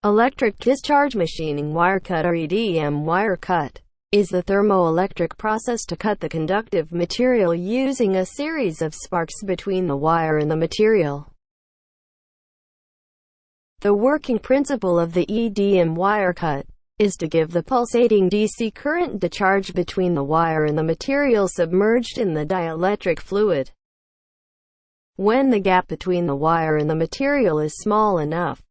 Electric discharge machining wire cut, or EDM wire cut, is the thermoelectric process to cut the conductive material using a series of sparks between the wire and the material. The working principle of the EDM wire cut is to give the pulsating DC current discharge between the wire and the material submerged in the dielectric fluid. When the gap between the wire and the material is small enough,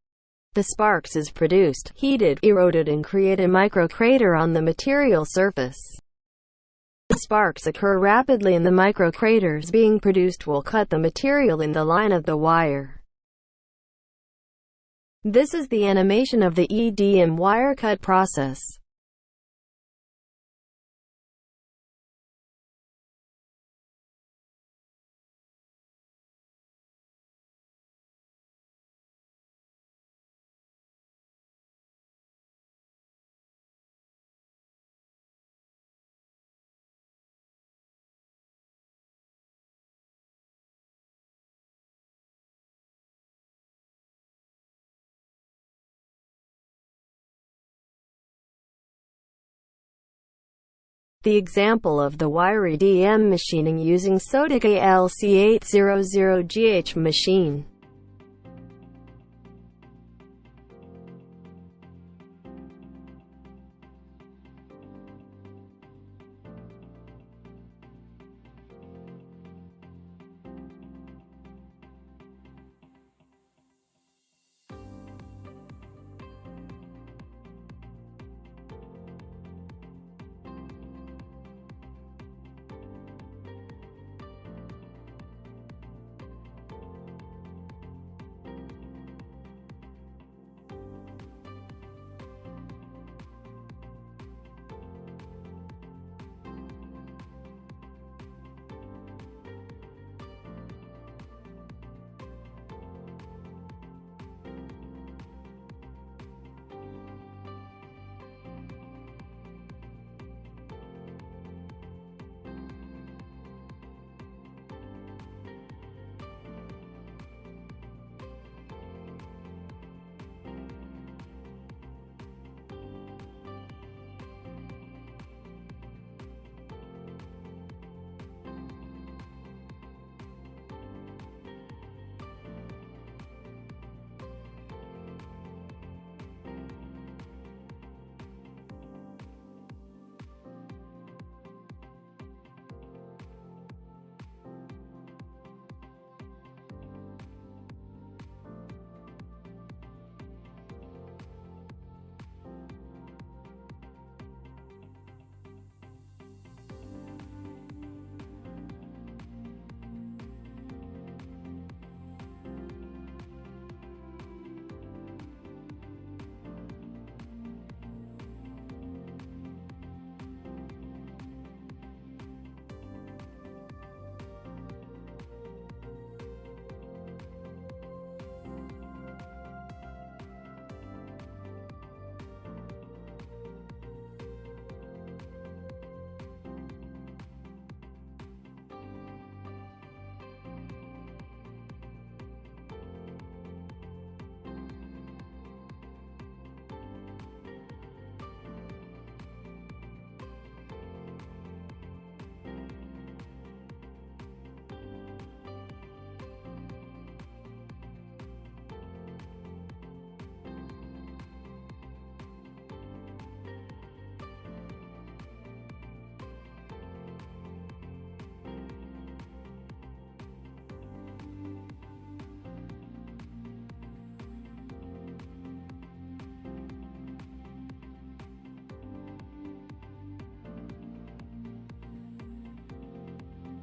the sparks is produced, heated, eroded, and create a microcrater on the material surface. The sparks occur rapidly, and the microcraters being produced will cut the material in the line of the wire. This is the animation of the EDM wire cut process. The example of the wire EDM machining using Sodic ALC800GH machine.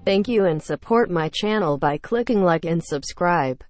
Thank you, and support my channel by clicking like and subscribe.